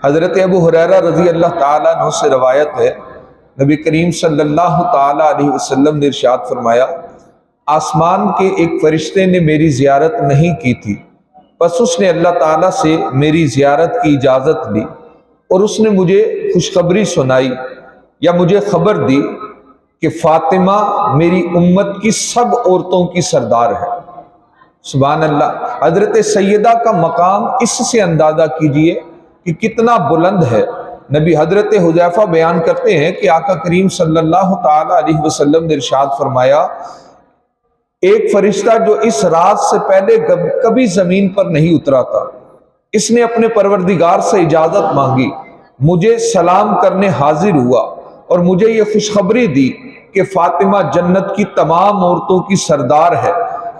حضرت ابو ہریرہ رضی اللہ تعالیٰ عنہ سے روایت ہے، نبی کریم صلی اللہ تعالیٰ علیہ وسلم نے ارشاد فرمایا، آسمان کے ایک فرشتے نے میری زیارت نہیں کی تھی، بس اس نے اللہ تعالیٰ سے میری زیارت کی اجازت لی اور اس نے مجھے خوشخبری سنائی یا مجھے خبر دی کہ فاطمہ میری امت کی سب عورتوں کی سردار ہے۔ سبحان اللہ۔ حضرت سیدہ کا مقام اس سے اندازہ کیجئے کہ کتنا بلند ہے۔ نبی حضرت حذیفہ بیان کرتے ہیں کہ آقا کریم صلی اللہ تعالی علیہ وسلم نے ارشاد فرمایا، ایک فرشتہ جو اس رات سے پہلے کبھی زمین پر نہیں اترا تھا، اس نے اپنے پروردگار سے اجازت مانگی، مجھے سلام کرنے حاضر ہوا اور مجھے یہ خوشخبری دی کہ فاطمہ جنت کی تمام عورتوں کی سردار ہے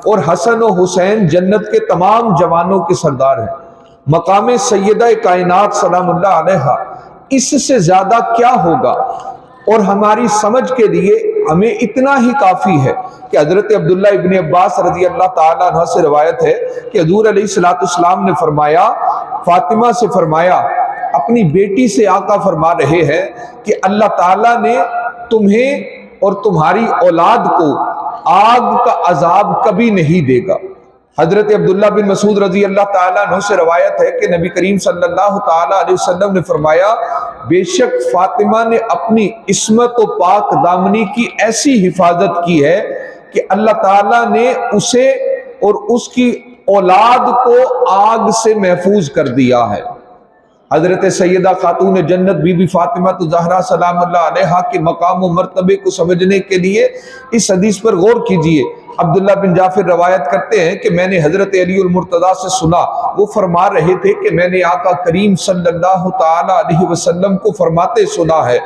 اور حسن و حسین جنت کے تمام جوانوں کی سردار ہیں۔ مقام سیدہ کائنات سلام اللہ علیہا اس سے زیادہ کیا ہوگا؟ اور ہماری سمجھ کے لیے ہمیں اتنا ہی کافی ہے کہ حضرت عبداللہ ابن عباس رضی اللہ تعالیٰ عنہ سے روایت ہے کہ حضور علیہ السلام نے فرمایا، فاطمہ سے فرمایا، اپنی بیٹی سے آقا فرما رہے ہیں کہ اللہ تعالیٰ نے تمہیں اور تمہاری اولاد کو آگ کا عذاب کبھی نہیں دے گا۔ حضرت عبداللہ بن مسعود رضی اللہ تعالیٰ عنہ سے روایت ہے کہ نبی کریم صلی اللہ تعالیٰ علیہ وسلم نے فرمایا، بے شک فاطمہ نے اپنی عصمت و پاک دامنی کی ایسی حفاظت کی ہے کہ اللہ تعالیٰ نے اسے اور اس کی اولاد کو آگ سے محفوظ کر دیا ہے۔ حضرت سیدہ خاتون جنت بی بی فاطمہ الزہرا سلام اللہ علیہا کے مقام و مرتبے کو سمجھنے کے لیے اس حدیث پر غور کیجئے۔ عبداللہ بن جعفر روایت کرتے ہیں کہ میں نے حضرت علی المرتضیٰ سے سنا، وہ فرما رہے تھے کہ میں نے آقا کریم صلی اللہ تعالی علیہ وسلم کو فرماتے سنا ہے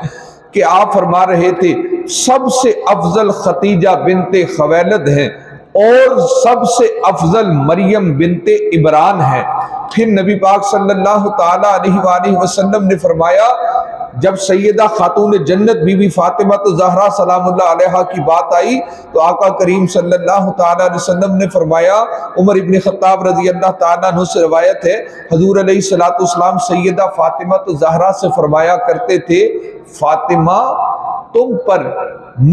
کہ آپ فرما رہے تھے، سب سے افضل خدیجہ بنت خویلد ہیں اور سب سے افضل مریم بنت عمران ہیں۔ پھر نبی پاک صلی اللہ تعالی علیہ وآلہ وسلم نے فرمایا، جب سیدہ خاتون جنت بی بی فاطمہ الزہرا سلام اللہ علیہا کی بات آئی تو آقا کریم صلی اللہ تعالی علیہ وسلم نے فرمایا، عمر ابن خطاب رضی اللہ تعالیٰ عنہ سے روایت ہے، حضور علیہ السلام سیدہ فاطمہ الزہرا سے فرمایا کرتے تھے، فاطمہ تم پر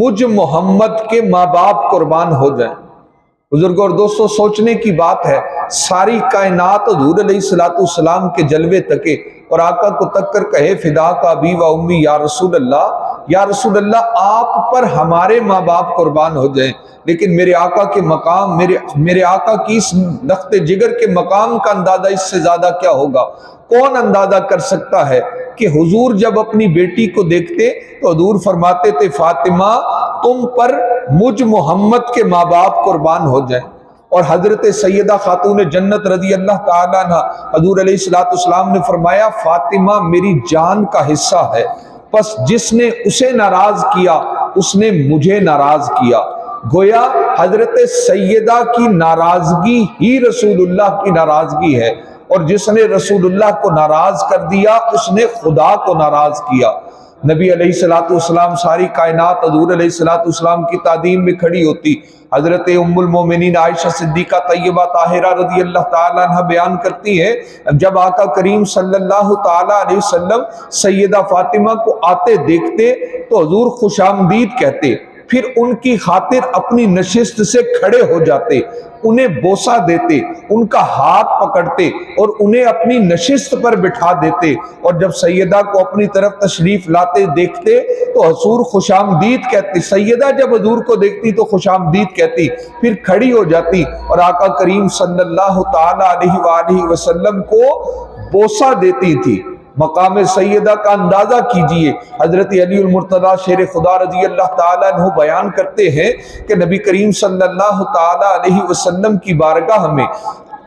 مجھ محمد کے ماں باپ قربان ہو جائیں۔ بزرگوں اور دوستوں، سوچنے کی بات ہے، ساری کائنات حضور علیہ السلام کے جلوے تکے اور آقا کو تک کر کہے، فدا کا ابی و امی یا رسول اللہ، یا رسول اللہ آپ پر ہمارے ماں باپ قربان ہو جائیں، لیکن میرے آقا کے مقام، میرے آقا کی اس نقط جگر کے مقام کا اندازہ اس سے زیادہ کیا ہوگا؟ کون اندازہ کر سکتا ہے کہ حضور جب اپنی بیٹی کو دیکھتے تو حضور فرماتے تھے، فاطمہ تم پر مجھ محمد کے ماں باپ قربان ہو جائیں۔ اور حضرت سیدہ خاتون جنت رضی اللہ تعالیٰ عنہ حضور علیہ السلام نے فرمایا، فاطمہ میری جان کا حصہ ہے، پس جس نے اسے ناراض کیا اس نے مجھے ناراض کیا۔ گویا حضرت سیدہ کی ناراضگی ہی رسول اللہ کی ناراضگی ہے، اور جس نے رسول اللہ کو ناراض کر دیا اس نے خدا کو ناراض کیا۔ نبی علیہ السلام ساری کائنات حضور علیہ السلام کی تعظیم میں کھڑی ہوتی۔ حضرت ام المومنین عائشہ صدیقہ طیبہ طاہرہ رضی اللہ تعالیٰ عنہ بیان کرتی ہے، جب آقا کریم صلی اللہ تعالیٰ علیہ وسلم سیدہ فاطمہ کو آتے دیکھتے تو حضور خوش آمدید کہتے، پھر ان کی خاطر اپنی نشست سے کھڑے ہو جاتے، انہیں بوسہ دیتے، ان کا ہاتھ پکڑتے اور انہیں اپنی نشست پر بٹھا دیتے، اور جب سیدہ کو اپنی طرف تشریف لاتے دیکھتے تو حضور خوش آمدید کہتے، سیدہ جب حضور کو دیکھتی تو خوش آمدید کہتی، پھر کھڑی ہو جاتی اور آقا کریم صلی اللہ تعالی علیہ وآلہ وسلم کو بوسہ دیتی تھی۔ مقام سیدہ کا اندازہ کیجئے۔ حضرت علی المرتضیٰ شیر خدا رضی اللہ تعالیٰ عنہ بیان کرتے ہیں کہ نبی کریم صلی اللہ تعالیٰ علیہ وسلم کی بارگاہ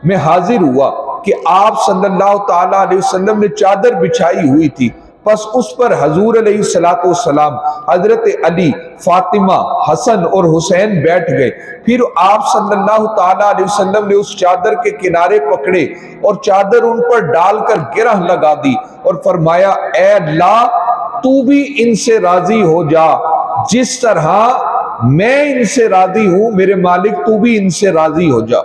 میں حاضر ہوا کہ آپ صلی اللہ تعالیٰ علیہ وسلم نے چادر بچھائی ہوئی تھی، پس اس پر حضور علیہ السلام، حضرت علی، فاطمہ، حسن اور حسین بیٹھ گئے۔ پھر آپ صلی اللہ تعالیٰ علیہ وسلم نے اس چادر کے کنارے پکڑے اور چادر ان پر ڈال کر گرہ لگا دی اور فرمایا، اے اللہ تو بھی ان سے راضی ہو جا، جس طرح میں ان سے راضی ہوں، میرے مالک تو بھی ان سے راضی ہو جا۔